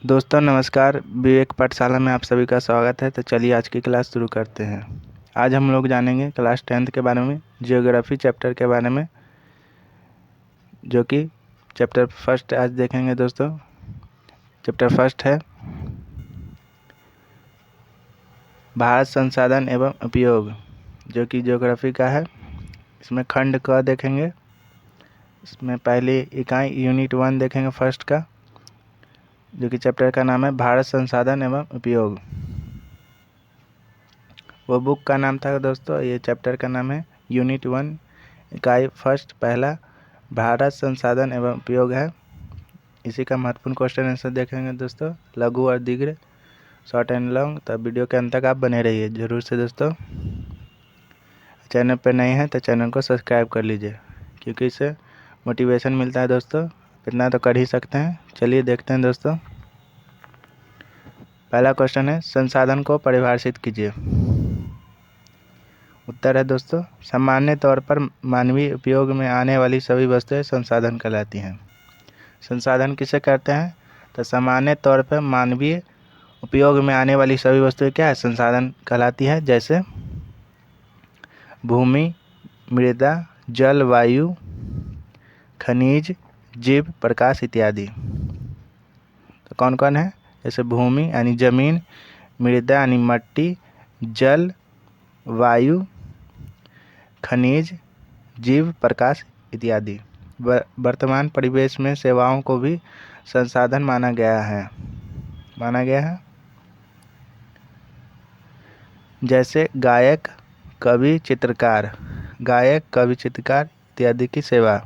दोस्तों नमस्कार। विवेक पाठशाला में आप सभी का स्वागत है। तो चलिए आज की क्लास शुरू करते हैं। आज हम लोग जानेंगे क्लास 10th के बारे में, जियोग्राफी चैप्टर के बारे में, जो कि चैप्टर फर्स्ट आज देखेंगे। दोस्तों चैप्टर फर्स्ट है भारत संसाधन एवं उपयोग, जो कि जियोग्राफी का है। इसमें खंड क देखेंगे। इसमें पहली इकाई यूनिट 1 देखेंगे फर्स्ट का, जो कि चैप्टर का नाम है भारत संसाधन एवं उपयोग। वो बुक का नाम था दोस्तों, ये चैप्टर का नाम है यूनिट 1 इकाई फर्स्ट पहला भारत संसाधन एवं उपयोग है। इसी का महत्वपूर्ण क्वेश्चन आंसर देखेंगे दोस्तों, लघु और दीर्घ, शॉर्ट एंड लॉन्ग। तब वीडियो के अंत तक आप बने रहिए जरूर से दोस्तों। चैनल पर नए हैं तो चैनल को सब्सक्राइब कर लीजिए, क्योंकि इससे मोटिवेशन मिलता है दोस्तों। इतना तो कर ही सकते हैं। चलिए देखते हैं दोस्तों। पहला क्वेश्चन है, संसाधन को परिभाषित कीजिए। उत्तर है दोस्तों, सामान्य तौर पर मानवीय उपयोग में आने वाली सभी वस्तुएं संसाधन कहलाती हैं। संसाधन किसे कहते हैं? तो सामान्य तौर पर मानवीय उपयोग में आने वाली सभी वस्तुएं क्या है? संसाधन कहलाती है। जैसे भूमि, मृदा, जल, वायु, खनिज, जीव, प्रकाश इत्यादि। तो कौन कौन है? जैसे भूमि यानी जमीन, मृदा यानी मट्टी, जल, वायु, खनिज, जीव, प्रकाश इत्यादि। वर्तमान परिवेश में सेवाओं को भी संसाधन माना गया है। जैसे गायक, कवि, चित्रकार इत्यादि की सेवा।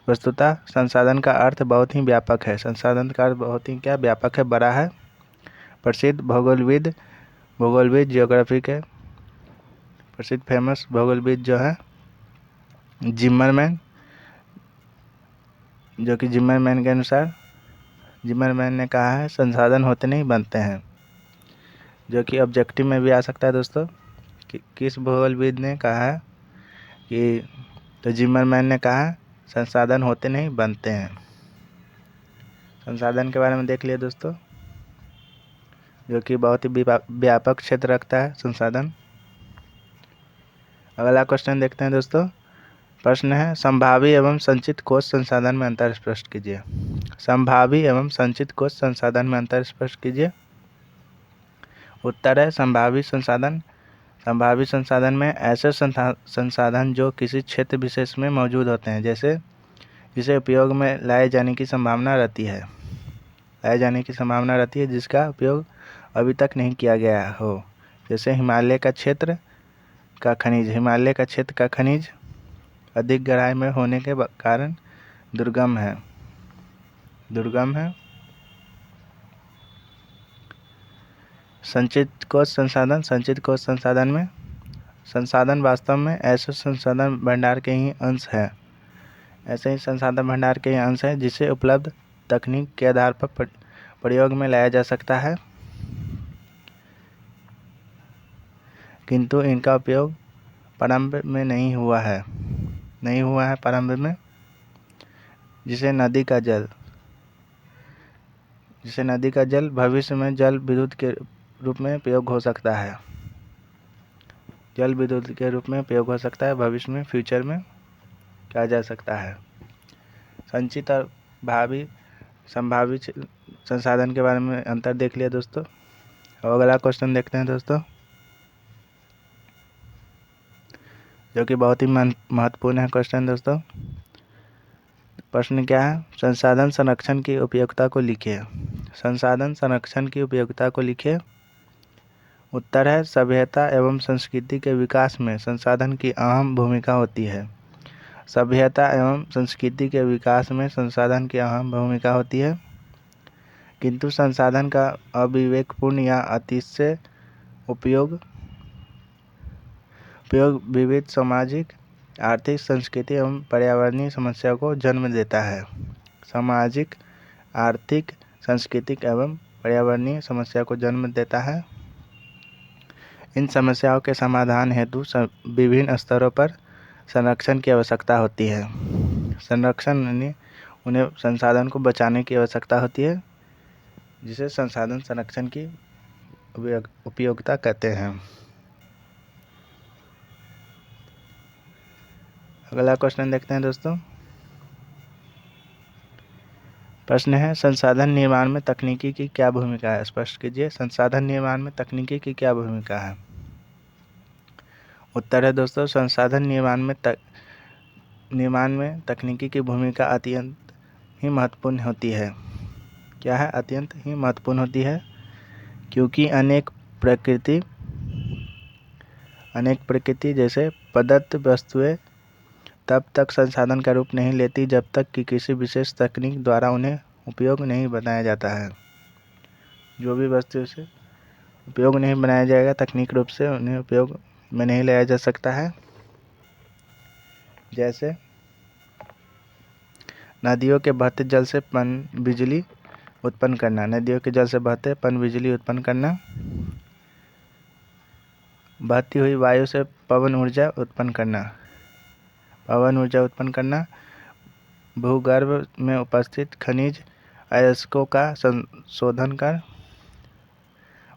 वस्तुतः संसाधन का अर्थ बहुत ही व्यापक है। संसाधन का अर्थ बहुत ही व्यापक है, बड़ा है। प्रसिद्ध भूगोलविद जियोग्राफी के प्रसिद्ध फेमस भूगोलविद जो है जिमरमैन, जो कि जिमरमैन के अनुसार जिमरमैन ने कहा है संसाधन होते नहीं बनते हैं, जो कि ऑब्जेक्टिव में भी आ सकता है दोस्तों। किस भूगोलविद ने कहा है कि, तो जिमरमैन ने कहा संसाधन होते नहीं बनते हैं। संसाधन के बारे में देख लिया दोस्तों, जो कि बहुत ही व्यापक क्षेत्र रखता है संसाधन। अगला क्वेश्चन देखते हैं दोस्तों। प्रश्न है, संभावी एवं संचित कोश संसाधन में अंतर स्पष्ट कीजिए। संभावी एवं संचित कोश संसाधन में अंतर स्पष्ट कीजिए। उत्तर है संभावी संसाधन में ऐसे संसाधन जो किसी क्षेत्र विशेष में मौजूद होते हैं, जैसे जिसे उपयोग में लाए जाने की संभावना रहती है, जिसका उपयोग अभी तक नहीं किया गया हो। जैसे हिमालय का क्षेत्र का खनिज अधिक गहराई में होने के कारण दुर्गम है। संचित कोश संसाधन में संसाधन वास्तव में ऐसे संसाधन भंडार के ही अंश है जिसे उपलब्ध तकनीक के आधार पर प्रयोग में लाया जा सकता है, किंतु इनका उपयोग प्रारंभ में नहीं हुआ है प्रारंभ में। जिसे नदी का जल भविष्य में जल विद्युत के रूप में प्रयोग हो सकता है। भविष्य में, फ्यूचर में किया जा सकता है। संचित और संभावित संसाधन के बारे में अंतर देख लिया दोस्तों। अब अगला क्वेश्चन देखते हैं दोस्तों, जो कि बहुत ही महत्वपूर्ण है क्वेश्चन दोस्तों। प्रश्न क्या है? संसाधन संरक्षण की उपयोगिता को लिखिए। उत्तर है सभ्यता एवं संस्कृति के विकास में संसाधन की अहम भूमिका होती है। किंतु संसाधन का अविवेकपूर्ण या अतिशय उपयोग विविध सामाजिक, आर्थिक, सांस्कृतिक एवं पर्यावरणीय समस्याओं को जन्म देता है। इन समस्याओं के समाधान हेतु विभिन्न स्तरों पर संरक्षण की आवश्यकता होती है। उन्हें संसाधन को बचाने की आवश्यकता होती है। जिसे संसाधन संरक्षण की उपयोगिता कहते हैं। अगला क्वेश्चन देखते हैं दोस्तों। प्रश्न है, संसाधन निर्माण में तकनीकी की क्या भूमिका है? स्पष्ट कीजिए, संसाधन निर्माण में तकनीकी की क्या भूमिका है? उत्तर है दोस्तों, संसाधन निर्माण में तकनीकी की भूमिका अत्यंत ही महत्वपूर्ण होती है। क्या है? अत्यंत ही महत्वपूर्ण होती है, क्योंकि अनेक प्रकृति जैसे प्रदत्त वस्तुएं तब तक संसाधन का रूप नहीं लेती जब तक कि किसी विशेष तकनीक द्वारा उन्हें उपयोग नहीं बनाया जाता है। जो भी वस्तु से उपयोग नहीं बनाया जाएगा, तकनीक रूप से उन्हें उपयोग में नहीं लाया जा सकता है। जैसे नदियों के बहते जल से बिजली उत्पन्न करना, नदियों के जल से बहते बिजली उत्पन्न करना, बहती हुई वायु से पवन ऊर्जा उत्पन्न करना, भूगर्भ में उपस्थित खनिज अयस्कों का संशोधन कर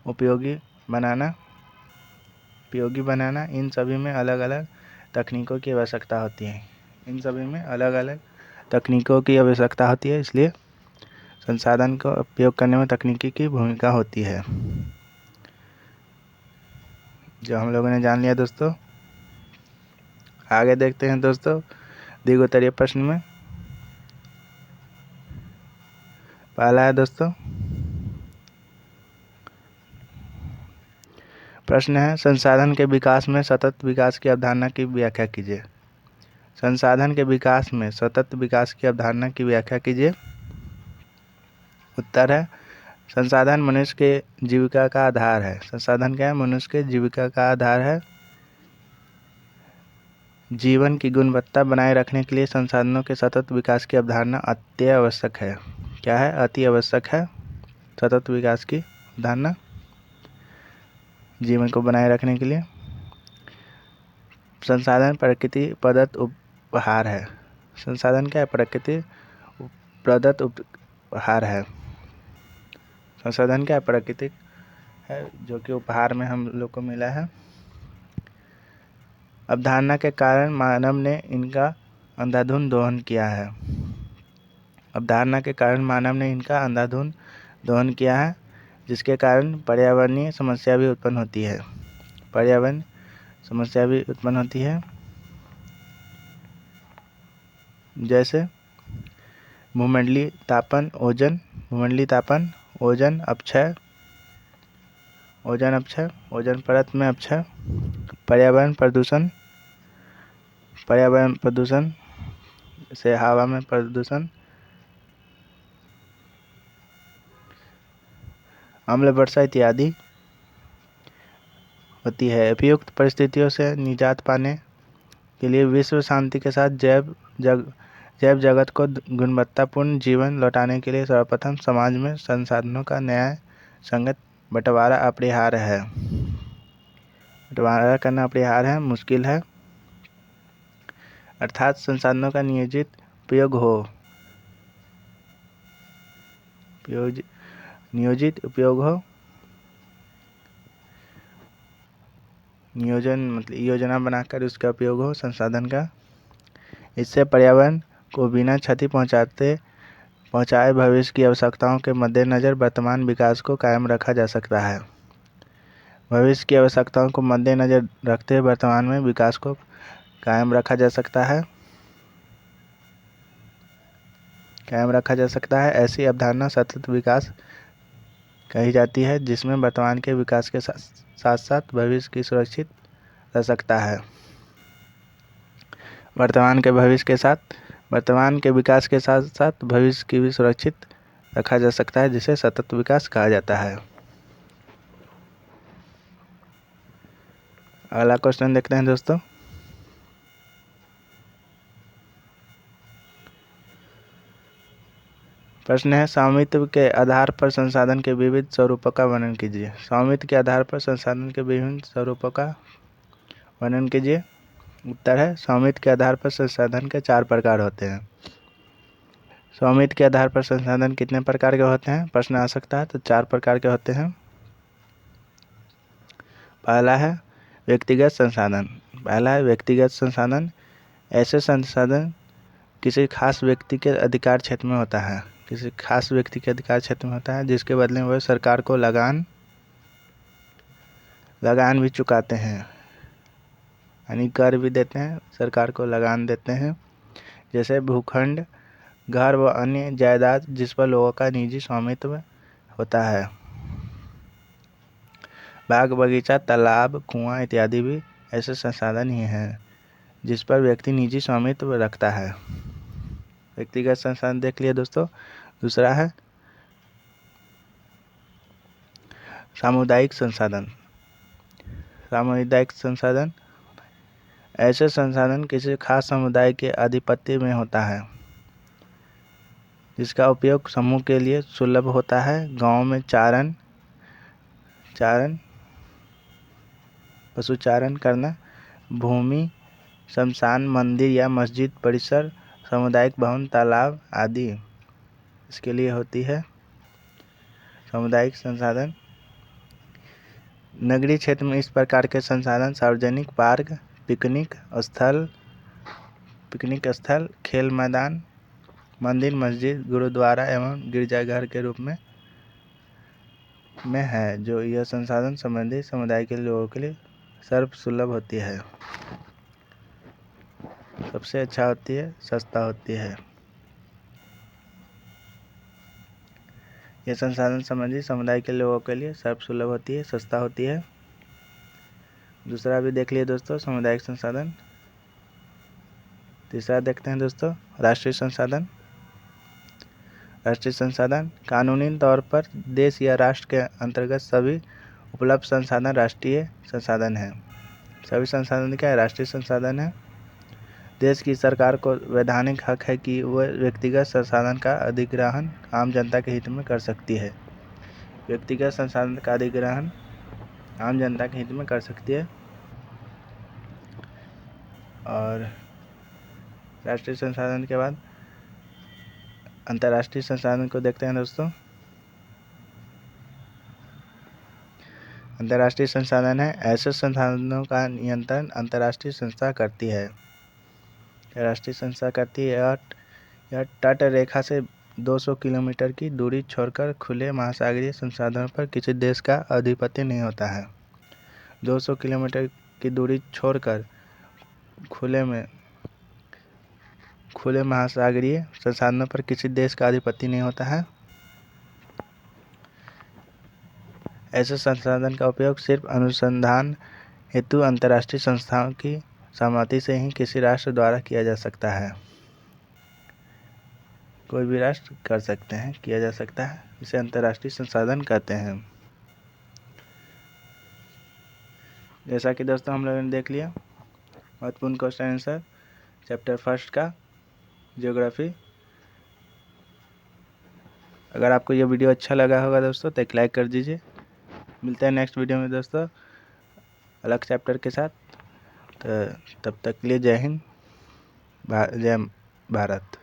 उपयोगी बनाना, इन सभी में अलग अलग तकनीकों की आवश्यकता होती है। इसलिए संसाधन को उपयोग करने में तकनीकी की भूमिका होती है, जो हम लोगों ने जान लिया दोस्तों। आगे देखते हैं दोस्तों द्विगोत्तरीय प्रश्न में। पहला है दोस्तों, प्रश्न है, संसाधन के विकास में सतत विकास की अवधारणा की व्याख्या कीजिए। संसाधन के विकास में सतत विकास की अवधारणा की व्याख्या कीजिए। उत्तर है, संसाधन मनुष्य के जीविका का आधार है। संसाधन क्या है? मनुष्य के जीविका का आधार है। जीवन की गुणवत्ता बनाए रखने के लिए संसाधनों के सतत विकास की अवधारणा अति आवश्यक है। क्या है? अति आवश्यक है सतत विकास की अवधारणा जीवन को बनाए रखने के लिए। संसाधन प्रकृति प्रदत्त उपहार है। संसाधन क्या है? प्रकृति प्रदत्त उपहार है। संसाधन क्या है? प्राकृतिक है, जो कि उपहार में हम लोग को मिला है। अवधारणा के कारण मानव ने इनका अंधाधुंध दोहन किया है। अवधारणा के कारण मानव ने इनका अंधाधुंध दोहन किया है, जिसके कारण पर्यावरणीय समस्या भी उत्पन्न होती है। जैसे भूमंडलीय तापन, ओजन अपक्षय, ओजन परत में अपक्षय, पर्यावरण प्रदूषण से हवा में प्रदूषण, अम्ल वर्षा इत्यादि होती है। उपयुक्त परिस्थितियों से निजात पाने के लिए विश्व शांति के साथ जैव जगत को गुणवत्तापूर्ण जीवन लौटाने के लिए सर्वप्रथम समाज में संसाधनों का न्याय संगत बंटवारा अपरिहार्य है। बंटवारा करना अपरिहार्य है, मुश्किल है। अर्थात संसाधनों का नियोजित उपयोग हो। नियोजन मतलब योजना बनाकर उसका उपयोग हो संसाधन का। इससे पर्यावरण को बिना क्षति पहुंचाए भविष्य की आवश्यकताओं के मद्देनजर वर्तमान विकास को कायम रखा जा सकता है। भविष्य की आवश्यकताओं को मद्देनजर रखते हुए वर्तमान में विकास को कायम रखा जा सकता है। ऐसी अवधारणा सतत विकास कही जाती है, जिसमें वर्तमान के विकास के साथ साथ भविष्य की सुरक्षित रह सकता है। वर्तमान के विकास के साथ साथ भविष्य की भी सुरक्षित रखा जा सकता है, जिसे सतत विकास कहा जाता है। अगला क्वेश्चन देखते हैं दोस्तों। प्रश्न है, स्वामित्व के आधार पर संसाधन के विविध स्वरूपों का वर्णन कीजिए। स्वामित्व के आधार पर संसाधन के विभिन्न स्वरूपों का वर्णन कीजिए। उत्तर है, स्वामित्व के आधार पर संसाधन के 4 प्रकार होते हैं। स्वामित्व के आधार पर संसाधन कितने प्रकार के होते हैं, प्रश्न आ सकता है। तो 4 प्रकार के होते हैं। पहला है व्यक्तिगत संसाधन। पहला है व्यक्तिगत संसाधन। ऐसे संसाधन किसी खास व्यक्ति के अधिकार क्षेत्र में होता है, किसी खास व्यक्ति के अधिकार क्षेत्र में होता है, जिसके बदले में वह सरकार को लगान भी चुकाते हैं, यानी कर भी देते हैं, सरकार को लगान देते हैं। जैसे भूखंड, घर व अन्य जायदाद जिस पर लोगों का निजी स्वामित्व होता है। बाग बगीचा, तालाब, कुआं इत्यादि भी ऐसे संसाधन ही हैं जिस पर व्यक्ति निजी स्वामित्व रखता है। व्यक्तिगत संसाधन देख लिया दोस्तों। दूसरा है सामुदायिक संसाधन। सामुदायिक संसाधन ऐसे संसाधन किसी खास समुदाय के आधिपत्य में होता है, जिसका उपयोग समूह के लिए सुलभ होता है। गांव में चारण, पशुचारण करना, भूमि, शमशान, मंदिर या मस्जिद परिसर, सामुदायिक भवन, तालाब आदि इसके लिए होती है सामुदायिक संसाधन। नगरीय क्षेत्र में इस प्रकार के संसाधन सार्वजनिक पार्क, पिकनिक स्थल, खेल मैदान, मंदिर, मस्जिद, गुरुद्वारा एवं गिरजाघर के रूप में है, जो यह संसाधन संबंधित समुदाय के लोगों के लिए सर्वसुलभ होती है, सबसे अच्छा होती है, सस्ता होती है। यह संसाधन संबंधित समुदाय के लोगों के लिए सर्वसुलभ होती है, सस्ता होती है। दूसरा भी देख लिए दोस्तों, सामुदायिक संसाधन। तीसरा देखते हैं दोस्तों, राष्ट्रीय संसाधन। राष्ट्रीय संसाधन कानूनी तौर पर देश या राष्ट्र के अंतर्गत सभी उपलब्ध संसाधन राष्ट्रीय संसाधन है। सभी संसाधन क्या है? राष्ट्रीय संसाधन है। देश की सरकार को वैधानिक हक है कि वह व्यक्तिगत संसाधन का अधिग्रहण आम जनता के हित में कर सकती है। व्यक्तिगत संसाधन का अधिग्रहण आम जनता के हित में कर सकती है। और राष्ट्रीय संसाधन के बाद अंतर्राष्ट्रीय संसाधन को देखते हैं दोस्तों। अंतर्राष्ट्रीय संसाधन है ऐसे संसाधनों का नियंत्रण अंतर्राष्ट्रीय संस्था करती है। राष्ट्रीय संस्था करती है। यह तट रेखा से 200 किलोमीटर की दूरी छोड़कर खुले महासागरीय संसाधनों पर किसी देश का आधिपत्य नहीं होता है। 200 किलोमीटर की दूरी छोड़कर खुले महासागरीय संसाधनों पर किसी देश का आधिपत्य नहीं होता है। ऐसे संसाधन का उपयोग सिर्फ अनुसंधान हेतु अंतर्राष्ट्रीय संस्थाओं की सहमति से ही किसी राष्ट्र द्वारा किया जा सकता है। कोई भी राष्ट्र कर सकते हैं, किया जा सकता है, इसे अंतर्राष्ट्रीय संसाधन कहते हैं। जैसा कि दोस्तों हम लोगों ने देख लिया महत्वपूर्ण क्वेश्चन आंसर चैप्टर फर्स्ट का ज्योग्राफी। अगर आपको यह वीडियो अच्छा लगा होगा दोस्तों तो एक लाइक कर दीजिए। मिलते हैं नेक्स्ट वीडियो में दोस्तों अलग चैप्टर के साथ। तो तब तक के लिए जय हिंद, जय भारत।